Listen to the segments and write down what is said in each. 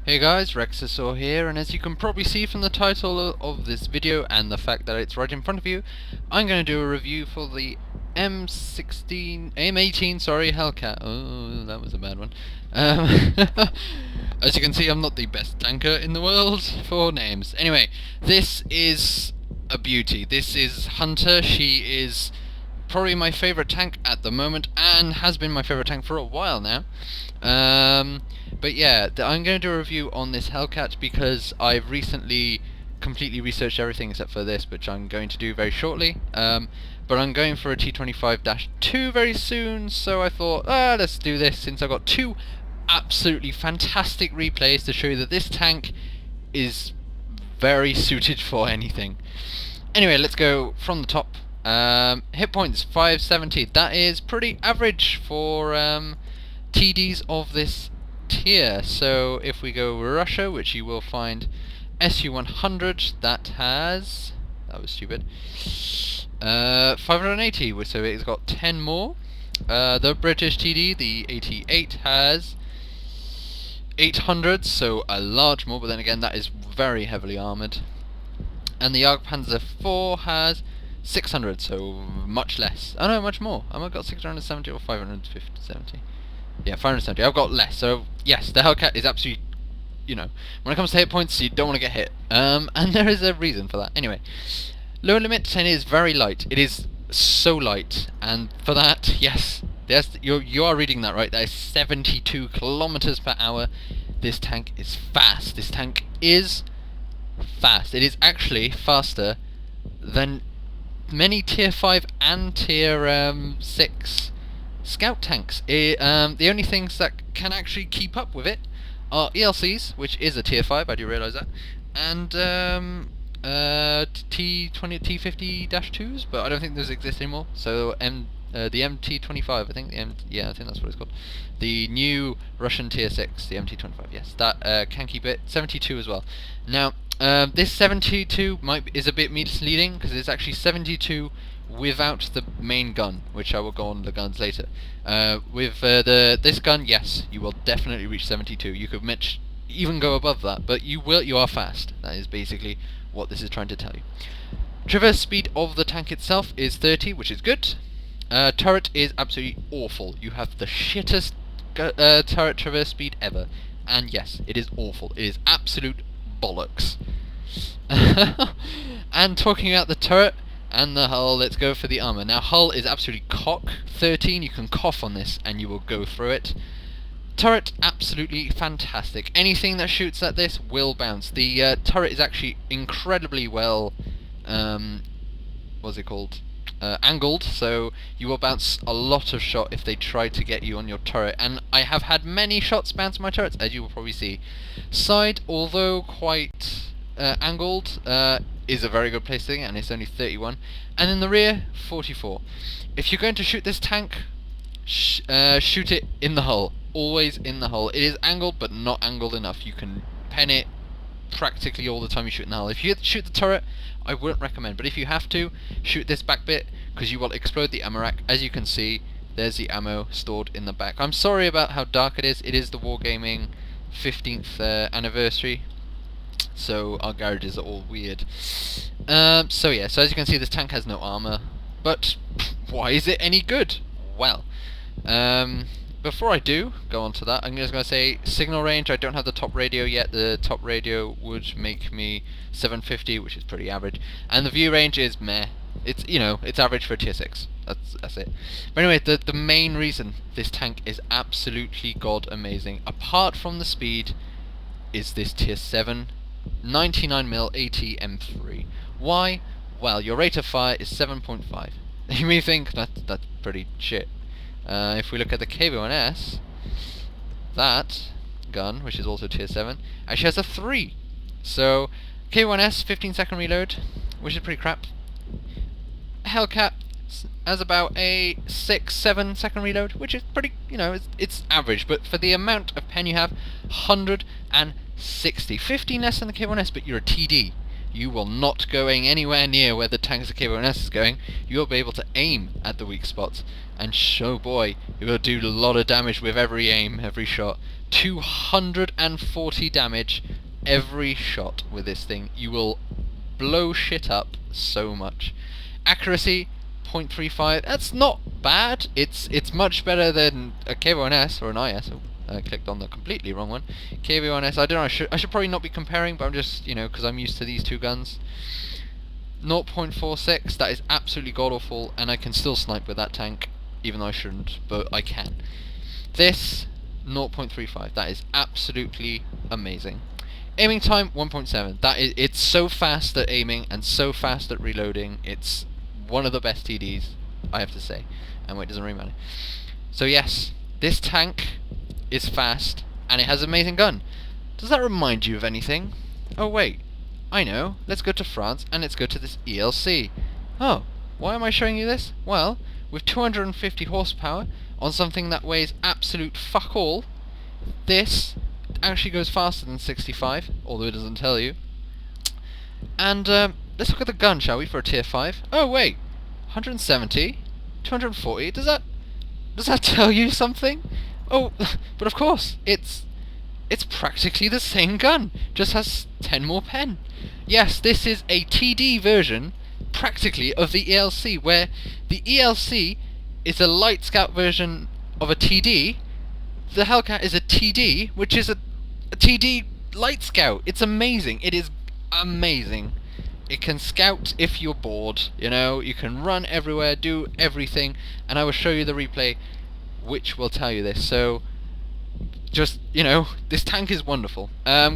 Hey guys, Rexasaur here, and as you can probably see from the title of this video and the fact that it's right in front of you, I'm going to do a review for the M18, sorry, Hellcat. Oh, that was a bad one. As you can see, I'm not the best tanker in the world for names. Anyway, this is a beauty. This is Hunter. She is probably my favourite tank at the moment, and has been my favourite tank for a while now. But yeah, I'm going to do a review on this Hellcat because I've recently completely researched everything except for this, which I'm going to do very shortly. But I'm going for a T25-2 very soon, so I thought, let's do this since I've got two absolutely fantastic replays to show you that this tank is very suited for anything. Anyway, let's go from the top. Hit points 570. That is pretty average for TDs of this tier. So if we go Russia, which you will find SU-100, that has... that was stupid. 580, so it's got 10 more. The British TD, the 88, has 800, so a large more, but then again that is very heavily armoured. And the Jagdpanzer 4 has 600, so much less. Oh no, much more. Have I got 670 or 570? Yeah, 570. I've got less. So yes, the Hellcat is absolutely, when it comes to hit points, you don't want to get hit. And there is a reason for that. Anyway, lower limit, and it is very light. It is so light, and for that, yes, you are reading that right. That is 72 kilometers per hour. This tank is fast. This tank is fast. It is actually faster than many tier 5 and tier 6 scout tanks. The only things that can actually keep up with it are ELCs, which is a tier 5, I do realise that, and T50-2s, but I don't think those exist anymore. So the MT25, I think I think that's what it's called. The new Russian tier 6, the MT25, yes, that can keep it. 72 as well. Now, this 72 is a bit misleading because it's actually 72 without the main gun, which I will go on the guns later. With this gun, yes, you will definitely reach 72. You could even go above that, but you are fast. That is basically what this is trying to tell you. Traverse speed of the tank itself is 30, which is good. Turret is absolutely awful. You have the shittest turret traverse speed ever, and yes, it is awful. It is absolute bollocks. And talking about the turret and the hull, let's go for the armor. Now, hull is absolutely cock 13. You can cough on this and you will go through it. Turret, absolutely fantastic. Anything that shoots at this will bounce. The turret is actually incredibly well, what's it called? Angled, so you will bounce a lot of shot if they try to get you on your turret, and I have had many shots bounce my turrets, as you will probably see. Side, although quite angled, is a very good placing, and it's only 31, and in the rear, 44. If you're going to shoot this tank, shoot it in the hull, always in the hull. It is angled, but not angled enough. You can pen it practically all the time you shoot in the hull. If you shoot the turret, I wouldn't recommend, but if you have to, shoot this back bit, because you will explode the ammo rack. As you can see, there's the ammo stored in the back. I'm sorry about how dark it is. It is the Wargaming 15th anniversary, so our garages are all weird. So yeah, so as you can see, this tank has no armor, but why is it any good? Well, before I do go on to that, I'm just going to say signal range. I don't have the top radio yet. The top radio would make me 750, which is pretty average, and the view range is meh. It's it's average for a tier 6. That's it. But anyway, the main reason this tank is absolutely god amazing, apart from the speed, is this tier 7 99mm AT M3. Why? Well, your rate of fire is 7.5. You may think that's pretty shit. If we look at the KV-1S, that gun, which is also tier 7, actually has a 3. So, KV-1S, 15-second reload, which is pretty crap. Hellcat has about a 6-7 second reload, which is pretty, it's average, but for the amount of pen you have, 160. 15 less than the KV-1S, but you're a TD. You will not going anywhere near where the tanks of KV-1S is going. You will be able to aim at the weak spots, and boy, you will do a lot of damage with every aim, every shot. 240 damage every shot with this thing. You will blow shit up so much. Accuracy 0.35. That's not bad. It's much better than a KV1S or an IS. I clicked on the completely wrong one. KV1S. I don't know. I should probably not be comparing, but I'm just, you know, because I'm used to these two guns. 0.46. That is absolutely god awful, and I can still snipe with that tank, even though I shouldn't, but I can. This 0.35. That is absolutely amazing. Aiming time 1.7. That is, it's so fast at aiming and so fast at reloading. It's one of the best TDs, I have to say. And wait, it doesn't really matter. So yes, this tank is fast and it has an amazing gun. Does that remind you of anything? Oh wait, I know. Let's go to France and let's go to this ELC. Oh, why am I showing you this? Well, with 250 horsepower on something that weighs absolute fuck all, this actually goes faster than 65, although it doesn't tell you. And let's look at the gun, shall we, for a tier 5? Oh wait, 170, 240. Does that tell you something? Oh, but of course, it's practically the same gun, just has 10 more pen. Yes, this is a TD version, practically, of the ELC, where the ELC is a light scout version of a TD. The Hellcat is a TD, which is a TD light scout. It's amazing. It is amazing. It can scout if you're bored, you know, you can run everywhere, do everything, and I will show you the replay which will tell you this. So just, you know, this tank is wonderful.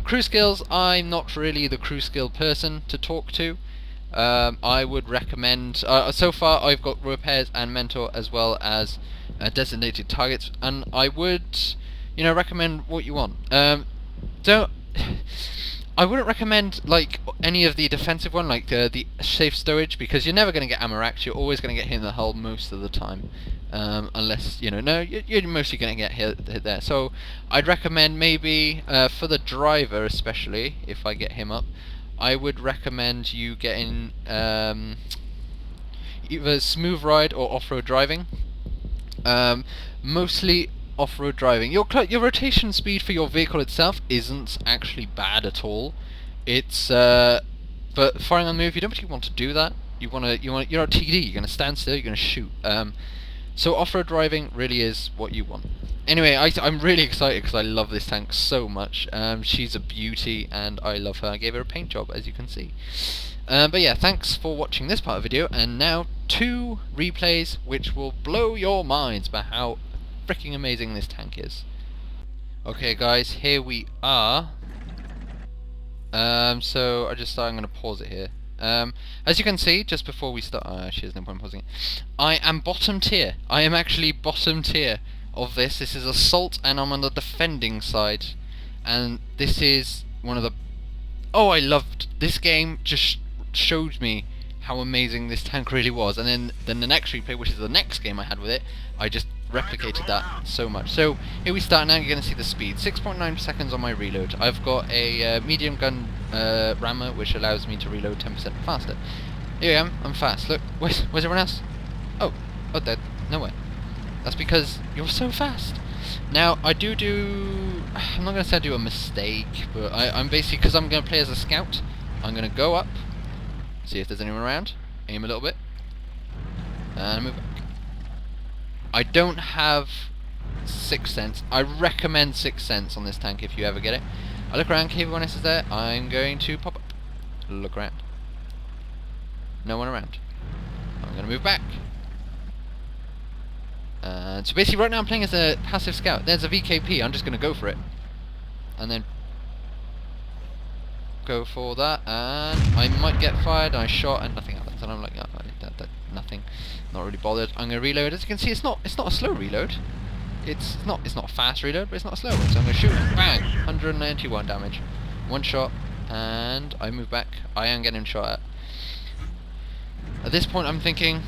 Crew skills, I'm not really the crew skill person to talk to. I would recommend, so far I've got repairs and mentor as well as designated targets, and I would, you know, recommend what you want. I wouldn't recommend like any of the defensive one, like the safe stowage, because you're never going to get ammo racks. You're always going to get hit in the hull most of the time, unless, you know, no, you're mostly going to get hit there. So I'd recommend maybe for the driver, especially if I get him up, I would recommend you getting either smooth ride or off-road driving. Mostly off-road driving. Your rotation speed for your vehicle itself isn't actually bad at all. It's but firing on the move, you don't particularly want to do that. You're a TD. You're gonna stand still. You're gonna shoot. So off-road driving really is what you want. Anyway, I'm really excited because I love this tank so much. She's a beauty and I love her. I gave her a paint job, as you can see. But yeah, thanks for watching this part of the video, and now 2 replays which will blow your minds by how freaking amazing this tank is. Okay guys, here we are. So I'm going to pause it here. As you can see, just before we start, actually there's no point in pausing it. I am bottom tier. I am actually bottom tier of this. This is assault, and I'm on the defending side. And this is one of the... Oh, I loved this game. Just showed me how amazing this tank really was. And then the next replay, which is the next game I had with it, I just replicated that so much. So here we start. Now you're going to see the speed. 6.9 seconds on my reload. I've got a medium gun rammer, which allows me to reload 10% faster. Here I am. I'm fast. Look, where's everyone else? Oh, dead. No way. That's because you're so fast. Now I do. I'm not going to say I do a mistake, but I'm basically, because I'm going to play as a scout, I'm going to go up, see if there's anyone around, aim a little bit, and move back. I don't have Sixth Sense. I recommend Sixth Sense on this tank if you ever get it. I look around, KV1S is there, I'm going to pop up. Look around. No one around. I'm going to move back. So basically right now I'm playing as a passive scout. There's a VKP, I'm just going to go for it. And then go for that, and I might get fired, and I shot, and nothing happens. And I'm like, oh, nothing. Not really bothered. I'm going to reload. As you can see, it's not a slow reload. It's not a fast reload, but it's not a slow one. So I'm going to shoot, bang, 191 damage, 1 shot, and I move back. I am getting shot at. At this point, I'm thinking,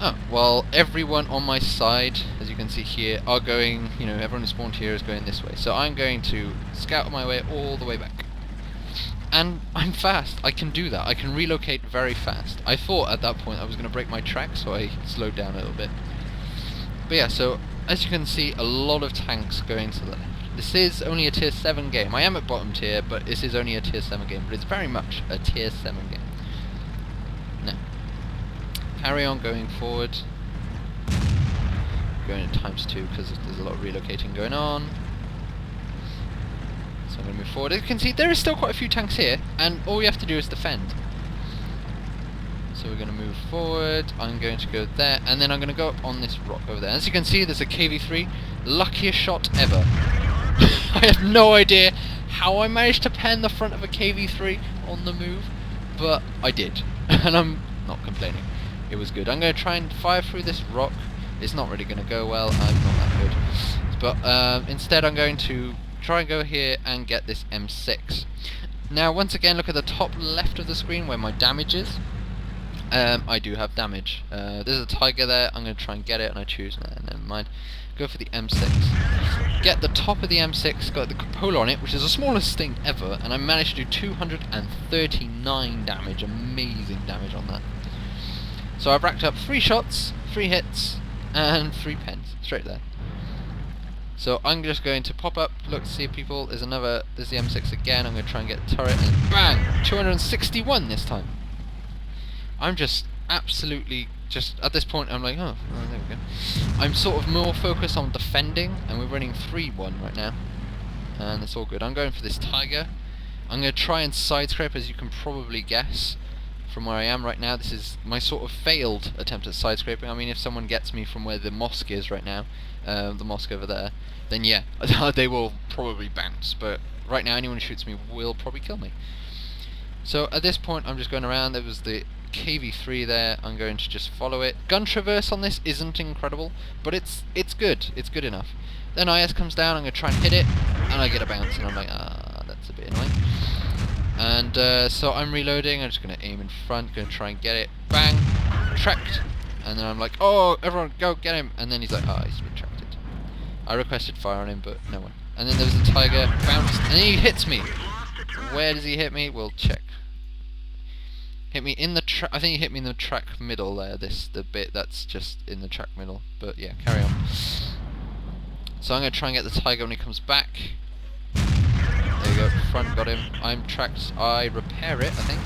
oh, well, everyone on my side, as you can see here, are going, you know, everyone who spawned here is going this way. So I'm going to scout my way all the way back. And I'm fast. I can do that. I can relocate very fast. I thought at that point I was going to break my track, so I slowed down a little bit. But yeah, so as you can see, a lot of tanks going to the left. This is only a tier 7 game. I am at bottom tier, but this is only a tier 7 game. But it's very much a tier 7 game. Now, carry on going forward. Going at ×2 because there's a lot of relocating going on. So I'm going to move forward. As you can see, there is still quite a few tanks here, and all we have to do is defend. So we're going to move forward. I'm going to go there, and then I'm going to go up on this rock over there. As you can see, there's a KV-3. Luckiest shot ever. I have no idea how I managed to pen the front of a KV-3 on the move, but I did, and I'm not complaining. It was good. I'm going to try and fire through this rock. It's not really going to go well. I'm not that good. But instead I'm going to try and go here and get this M6. Now once again, look at the top left of the screen where my damage is. I do have damage. There's a tiger there. I'm going to try and get it, and I choose... never mind. Go for the M6. Get the top of the M6, got the cupola on it, which is the smallest thing ever, and I managed to do 239 damage. Amazing damage on that. So I've racked up 3 shots, 3 hits, and 3 pens, straight there. So I'm just going to pop up, look to see if people, there's the M6 again, I'm going to try and get the turret, and bang! 261 this time. I'm just absolutely, at this point I'm like, oh, there we go. I'm sort of more focused on defending, and we're running 3-1 right now. And it's all good. I'm going for this tiger. I'm going to try and side scrape, as you can probably guess. From where I am right now, this is my sort of failed attempt at side scraping. I mean, if someone gets me from where the mosque is right now, the mosque over there, then yeah, they will probably bounce. But right now, anyone who shoots me will probably kill me. So at this point, I'm just going around. There was the KV-3 there. I'm going to just follow it. Gun traverse on this isn't incredible, but it's good. It's good enough. Then IS comes down. I'm going to try and hit it, and I get a bounce, and I'm like, that's a bit annoying. And so I'm reloading. I'm just going to aim in front, going to try and get it. Bang! Tracked. And then I'm like, oh, everyone go get him. And then he's like, he's retracted. I requested fire on him, but no one. And then there was a tiger, bounced, and he hits me. Where does he hit me? We'll check. Hit me in the track. I think he hit me in the track middle there. The bit that's just in the track middle. But yeah, carry on. So I'm going to try and get the tiger when he comes back. There you go, front, got him. I'm tracked. I repair it, I think.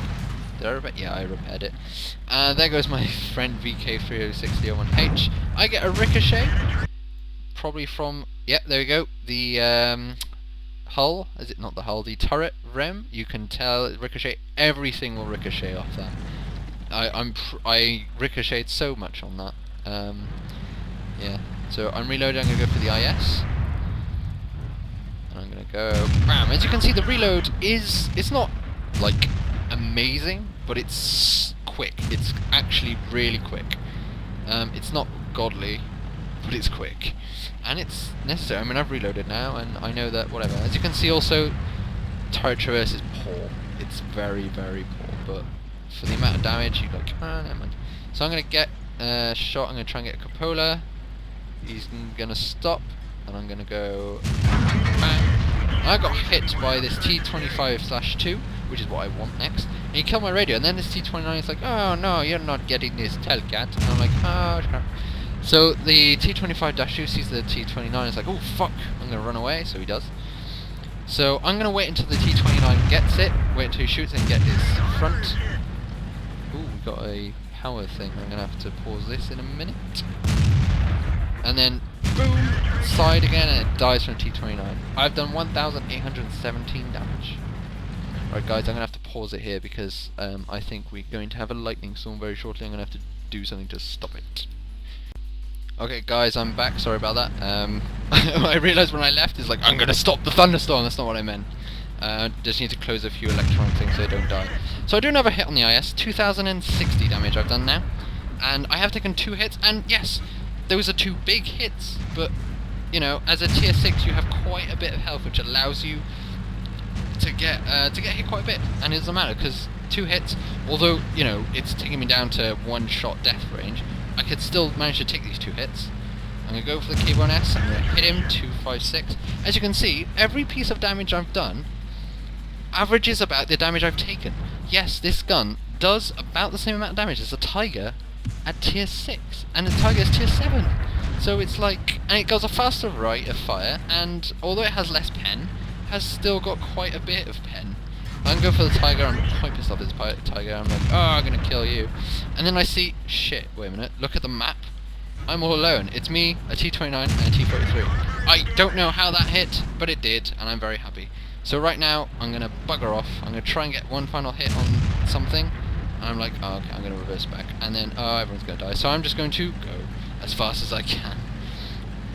Did I repair? Yeah, I repaired it. And there goes my friend VK306001H. I get a ricochet. Probably from... Yep, there we go. The hull. Is it not the hull? The turret rem. You can tell ricochet. Everything will ricochet off that. I ricocheted so much on that. Yeah. So I'm reloading. I'm going to go for the IS. I'm gonna go bam. As you can see, the reload it's not like amazing, but it's quick. It's actually really quick. It's not godly, but it's quick, and it's necessary. I mean, I've reloaded now, and I know that whatever. As you can see, also turret traverse is poor. It's very, very poor, but for the amount of damage, you like, never mind. So I'm gonna get a shot. I'm gonna try and get a cupola. He's gonna stop. And I'm going to go bang. I got hit by this T25/2, which is what I want next. And he killed my radio, and then this T29 is like, oh no, you're not getting this Hellcat. And I'm like, oh crap. So the T25/2 sees the T29 and is like, oh fuck, I'm going to run away. So he does. So I'm going to wait until the T29 gets it, wait until he shoots and get his front. Ooh, we got a power thing. I'm going to have to pause this in a minute. And then boom, side again, and it dies from T29. I've done 1,817 damage. Right guys, I'm going to have to pause it here because I think we're going to have a lightning storm very shortly. I'm going to have to do something to stop it. Okay guys, I'm back, sorry about that. I realised when I left, it's like, I'm going to stop the thunderstorm, that's not what I meant. Just need to close a few electronic things so they don't die. So I do another hit on the IS, 2,060 damage I've done now. And I have taken 2 hits, and yes, those are 2 big hits, but, you know, as a tier 6 you have quite a bit of health, which allows you to get hit quite a bit, and it doesn't matter, because 2 hits, although, you know, it's taking me down to 1-shot death range, I could still manage to take these 2 hits. I'm going to go for the K1S, I'm going to hit him, 256. As you can see, every piece of damage I've done averages about the damage I've taken. Yes, this gun does about the same amount of damage as a Tiger at tier 6, and the Tiger is tier 7. So it's like, and it goes a faster rate of fire, and although it has less pen, has still got quite a bit of pen. I'm going for the tiger, I'm quite pissed off this tiger, I'm like, oh, I'm gonna kill you. And then I see, shit, wait a minute, look at the map. I'm all alone. It's me, a T-29, and a T-43. I don't know how that hit, but it did, and I'm very happy. So right now, I'm gonna bugger off. I'm gonna try and get one final hit on something, and I'm like, oh, okay, I'm gonna reverse back. And then, oh, everyone's gonna die. So I'm just going to go as fast as I can.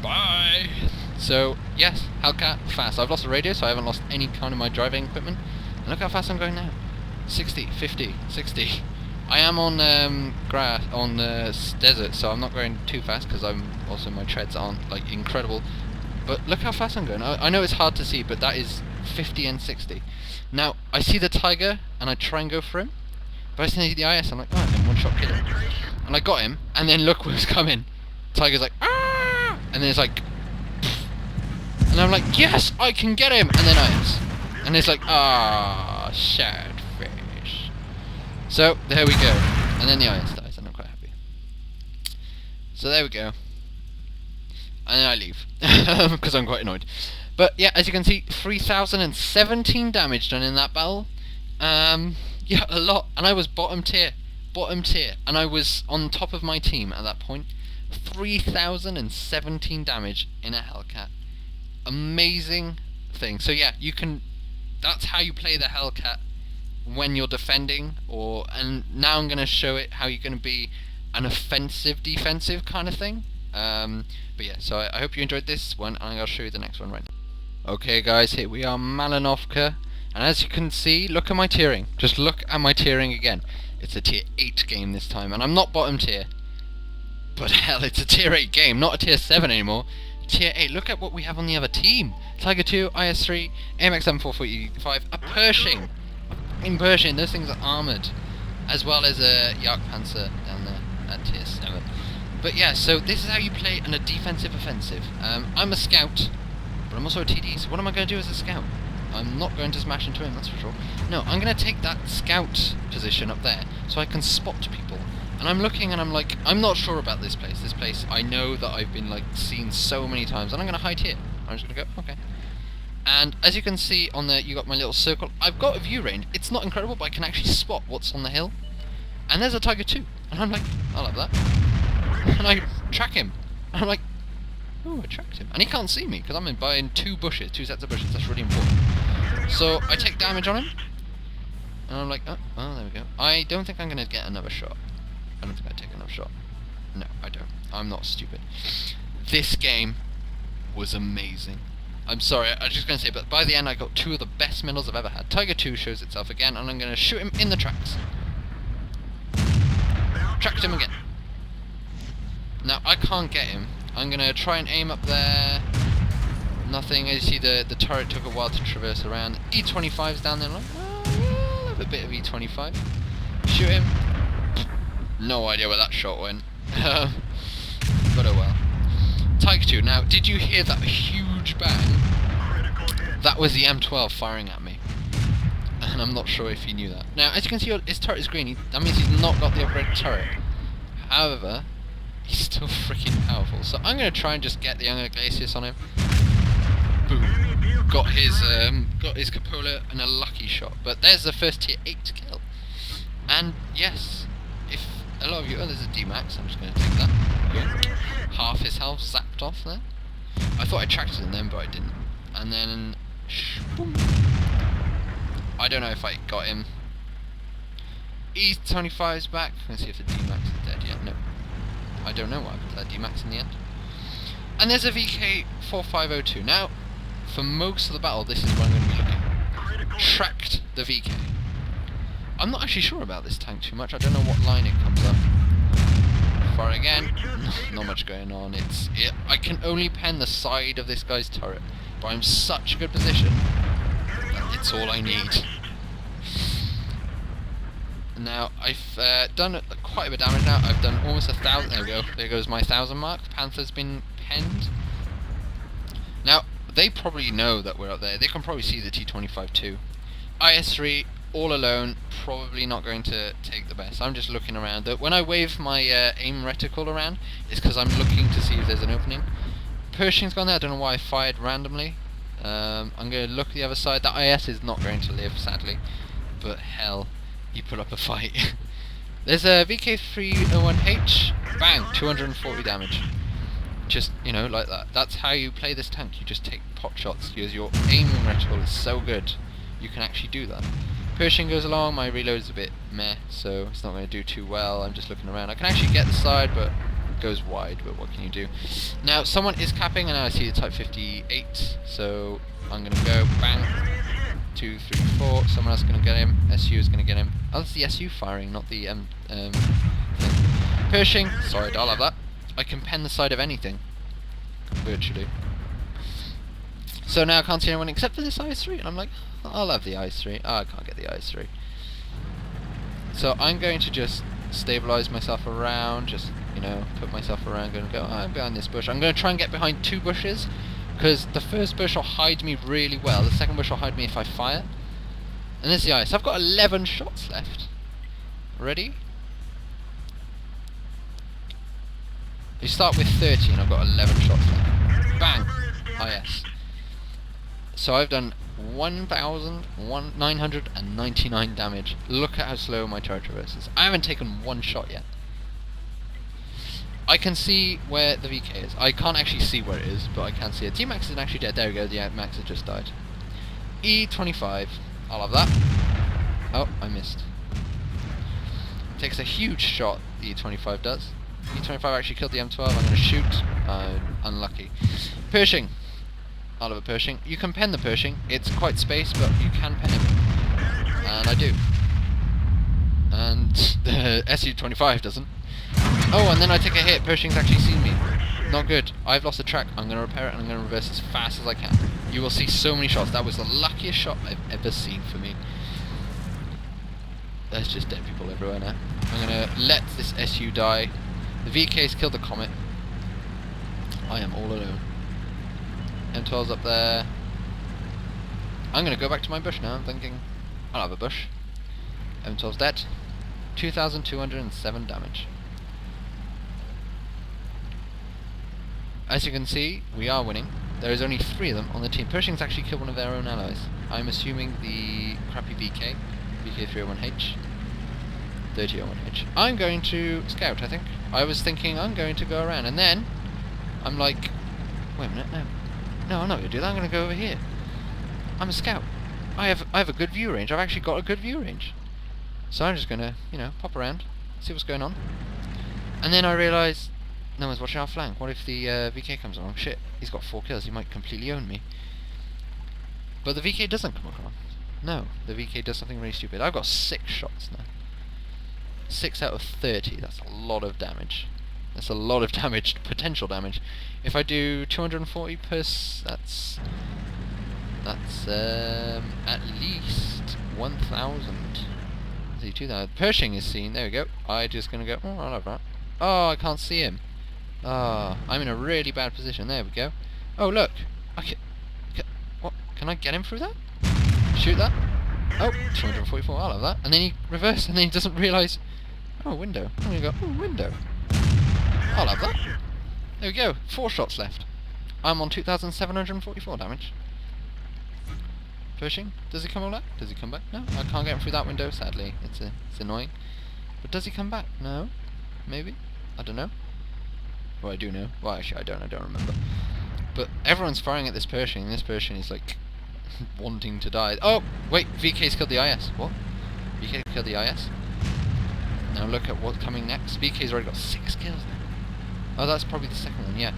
Bye! So, yes, Hellcat, fast. I've lost the radio, so I haven't lost any kind of my driving equipment. And look how fast I'm going now. 60, 50, 60. I am on grass, on desert, so I'm not going too fast, because I'm also, my treads aren't, like, incredible. But look how fast I'm going. I know it's hard to see, but that is 50 and 60. Now, I see the tiger, and I try and go for him. But I see the IS, I'm like, oh, I can one-shot kill him. And I got him, and then look what's coming. Tiger's like, ah! And then it's like, pfft. And I'm like, yes, I can get him! And then IS. And it's like, ah, sad fish. So, there we go. And then the IS dies, and I'm quite happy. So there we go. And then I leave. Because I'm quite annoyed. But yeah, as you can see, 3,017 damage done in that battle. Yeah, a lot. And I was bottom tier. Bottom tier. And I was on top of my team at that point. 3,017 damage in a Hellcat. Amazing thing. So yeah, you can... That's how you play the Hellcat when you're defending, and now I'm going to show it how you're going to be an offensive defensive kind of thing. But yeah, so I hope you enjoyed this one, and I'll show you the next one right now. Okay guys, here we are, Malinovka, and as you can see, look at my tiering. Just look at my tiering again. It's a tier 8 game this time, and I'm not bottom tier, but hell, it's a tier 8 game, not a tier 7 anymore. Tier 8, look at what we have on the other team. Tiger 2, IS-3, AMX-7 445, a Pershing. In Pershing, those things are armoured. As well as a Jagdpanzer down there at tier 7. But yeah, so this is how you play in a defensive offensive. I'm a scout, but I'm also a TD, so what am I going to do as a scout? I'm not going to smash into him, that's for sure. No, I'm going to take that scout position up there, so I can spot people. And I'm looking and I'm like, I'm not sure about this place. This place, I know that I've been like seen so many times, and I'm going to hide here. I'm just going to go, okay. And as you can see on there, you got my little circle. I've got a view range. It's not incredible, but I can actually spot what's on the hill. And there's a Tiger 2. And I'm like, I like that. And I track him. And I'm like, oh, I tracked him. And he can't see me, because I'm in behind two sets of bushes. That's really important. So I take damage on him. And I'm like, oh, there we go. I don't think I'm going to get another shot. I don't think I take another shot. No, I don't. I'm not stupid. This game was amazing. I'm sorry, I was just going to say, but by the end I got 2 of the best medals I've ever had. Tiger 2 shows itself again, and I'm going to shoot him in the tracks. Tracked him again. Now, I can't get him. I'm going to try and aim up there. Nothing. As you see, the turret took a while to traverse around. E25's down there. Like, well, I'll have a bit of E25. Shoot him. No idea where that shot went. But oh well. Tiger 2. Now, did you hear that huge bang? That was the M12 firing at me. And I'm not sure if you knew that. Now, as you can see, his turret is green. That means he's not got the upgraded turret. However, he's still freaking powerful. So I'm going to try and just get the Younger Glacius on him. Boom. Got his cupola and a lucky shot. But there's the first tier 8 kill. And yes, if a lot of you... Oh, there's a D-Max. I'm just going to take that. Boom. Half his health zapped off there. I thought I tracked him then, but I didn't. And then... Boom. I don't know if I got him. E25's back. Let's see if the D-Max is dead yet. No. I don't know what happened to that D-Max in the end. And there's a VK4502. Now, for most of the battle, this is where I'm going to be looking. Tracked the VK. I'm not actually sure about this tank too much. I don't know what line it comes up. Fire again. Not much going on. I can only pen the side of this guy's turret, but I'm such a good position that it's all I need. Now, I've done quite a bit of damage now. I've done almost 1,000. There we go. There goes my 1,000 mark. Panther's been penned. Now, they probably know that we're up there. They can probably see the T25 too. IS-3 all alone, probably not going to take the best. I'm just looking around. When I wave my aim reticle around, it's because I'm looking to see if there's an opening. Pershing's gone there. I don't know why I fired randomly. I'm going to look at the other side. That IS is not going to live, sadly. But hell, you put up a fight. There's a VK301H. Bang! 240 damage. Just, you know, like that. That's how you play this tank. You just take pot shots. Because your aiming reticle is so good, you can actually do that. Pershing goes along. My reload is a bit meh, so it's not going to do too well. I'm just looking around. I can actually get the side, but it goes wide. But what can you do? Now, someone is capping, and now I see the Type 58. So I'm going to go bang. 2, 3, 4. Someone else is going to get him. SU is going to get him. Oh, that's the SU firing, not the thing. Pershing. Sorry, I'll have that. I can pen the side of anything, virtually. So now I can't see anyone except for this IS-3, and I'm like, I'll have the IS-3. Oh, I can't get the IS-3. So I'm going to just stabilize myself around, just, you know, put myself around, going to go, I'm behind this bush. I'm going to try and get behind 2 bushes, because the first bush will hide me really well, the second bush will hide me if I fire. And there's the IS. I've got 11 shots left. Ready? You start with 30 and I've got 11 shots left. Bang! IS. So I've done 1,999 damage. Look at how slow my turret traverses. I haven't taken 1 shot yet. I can see where the VK is. I can't actually see where it is, but I can see it. T-Max isn't actually dead. There we go, the Max has just died. E25. I'll have that. Oh, I missed. Takes a huge shot, the E25 does. E25 actually killed the M12. I'm going to shoot. Unlucky. Pershing. I'll have a Pershing. You can pen the Pershing. It's quite spaced, but you can pen him. And I do. And the SU-25 doesn't. Oh, and then I take a hit. Pershing's actually seen me. Not good. I've lost the track. I'm going to repair it and I'm going to reverse as fast as I can. You will see so many shots. That was the luckiest shot I've ever seen for me. There's just dead people everywhere now. I'm going to let this SU die. The VK's killed the Comet. I am all alone. M12's up there. I'm going to go back to my bush now. I'm thinking, I'll have a bush. M12's dead. 2,207 damage. As you can see, we are winning. There is only 3 of them on the team. Pershing's actually killed one of their own allies. I'm assuming the crappy VK, VK301H, 3001H. I'm going to scout, I think. I was thinking I'm going to go around, and then I'm like, wait a minute, no, I'm not going to do that. I'm going to go over here. I'm a scout. I have a good view range. I've actually got a good view range. So I'm just going to, you know, pop around, see what's going on. And then I realise no one's watching our flank. What if the VK comes along? Shit, he's got 4 kills. He might completely own me. But the VK doesn't come along. No, the VK does something really stupid. I've got 6 shots now. 6 out of 30. That's a lot of damage. That's a lot of damage, potential damage. If I do 240 per that's at least 1,000. See, 2,000. Pershing is seen. There we go. I'm just gonna go. Oh, I love that. Oh, I can't see him. Ah, I'm in a really bad position. There we go. Oh, look. What? Can I get him through that? Shoot that? Oh, 244. I'll have that. And then he reverses, and then he doesn't realise. Oh, window. I'm gonna go. Oh, window. I'll have that. There we go. 4 shots left. I'm on 2,744 damage. Pershing. Does he come all back? Does he come back? No, I can't get him through that window. Sadly, it's annoying. But does he come back? No. Maybe? I don't know. Well, I do know. Well, actually, I don't remember. But everyone's firing at this Pershing, and this Pershing is, like, wanting to die. Oh! Wait! VK's killed the IS. What? VK killed the IS? Now look at what's coming next. VK's already got 6 kills now. Oh, that's probably the second one, yeah.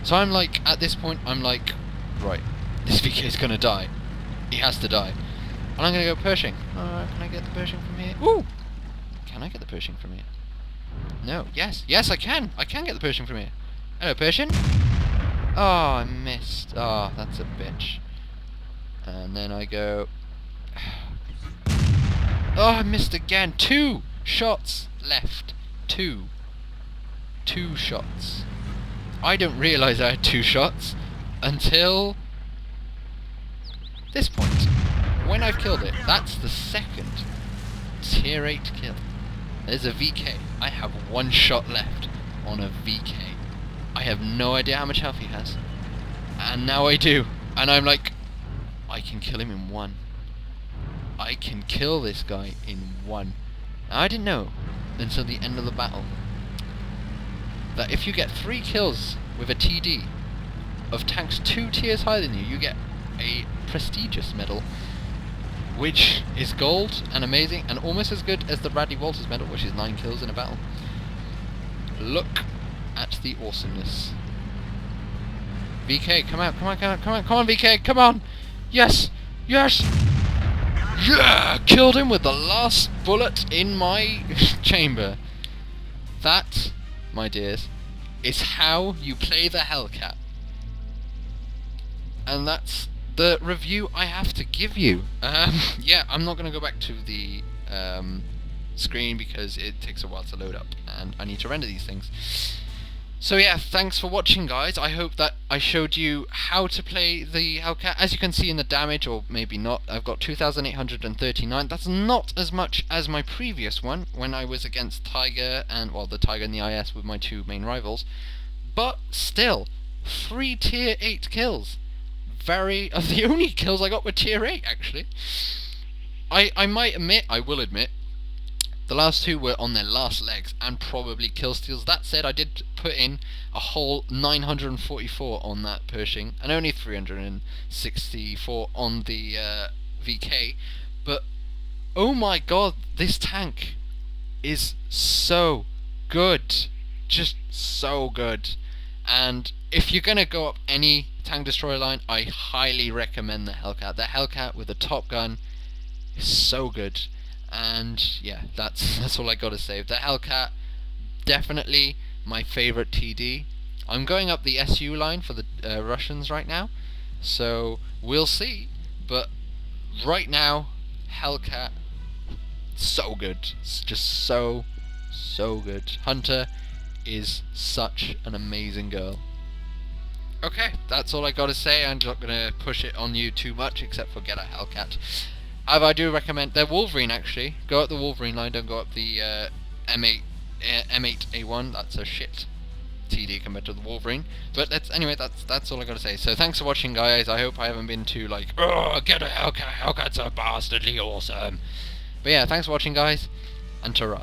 So I'm like, at this point, I'm like, right, this VK's gonna die. He has to die. And I'm gonna go Pershing. Can I get the Pershing from here? Ooh! Can I get the Pershing from here? No. Yes. Yes, I can. I can get the Pershing from here. Hello, Pershing. Oh, I missed. Oh, that's a bitch. And then I go... Oh, I missed again. 2 shots left. 2 shots. I don't realise I had 2 shots until this point. When when I've killed it, that's the second tier 8 kill. There's a VK. I have one shot left on a VK. I have no idea how much health he has. And now I do. And I'm like, I can kill him in one. I can kill this guy in one. Now, I didn't know until the end of the battle that if you get 3 kills with a TD of tanks 2 tiers higher than you, you get a prestigious medal, which is gold and amazing and almost as good as the Bradley Walters medal, which is 9 kills in a battle. Look at the awesomeness. VK, come out, come on, come on, come on, come on, VK, come on! Yes! Yes! Yeah! Killed him with the last bullet in my chamber. That, my dears, is how you play the Hellcat. And that's the review I have to give you. Yeah, I'm not going to go back to the screen because it takes a while to load up and I need to render these things. So yeah, thanks for watching, guys. I hope that I showed you how to play the Hellcat. As you can see in the damage, or maybe not, I've got 2,839. That's not as much as my previous one, when I was against Tiger, and, well, the Tiger and the IS were my 2 main rivals. But still, 3 tier 8 kills. The only kills I got were tier 8, actually. I might admit, I will admit, the last 2 were on their last legs and probably kill steals. That said, I did put in a whole 944 on that Pershing and only 364 on the VK. But oh my god, this tank is so good. Just so good. And if you're going to go up any tank destroyer line, I highly recommend the Hellcat. The Hellcat with the top gun is so good. And yeah, that's all I gotta say. The Hellcat, definitely my favourite TD. I'm going up the SU line for the Russians right now, so we'll see. But right now, Hellcat, so good. It's just so good. Hunter is such an amazing girl. Okay, that's all I gotta say. I'm not gonna push it on you too much, except for get a Hellcat. However, I do recommend the Wolverine, actually. Go up the Wolverine line, don't go up the M8A1. That's a shit TD compared to the Wolverine. But anyway, that's all I gotta say. So thanks for watching, guys. I hope I haven't been too like, oh, get a Hellcat, Hellcat's so bastardly awesome. But yeah, thanks for watching, guys, and ta-ra.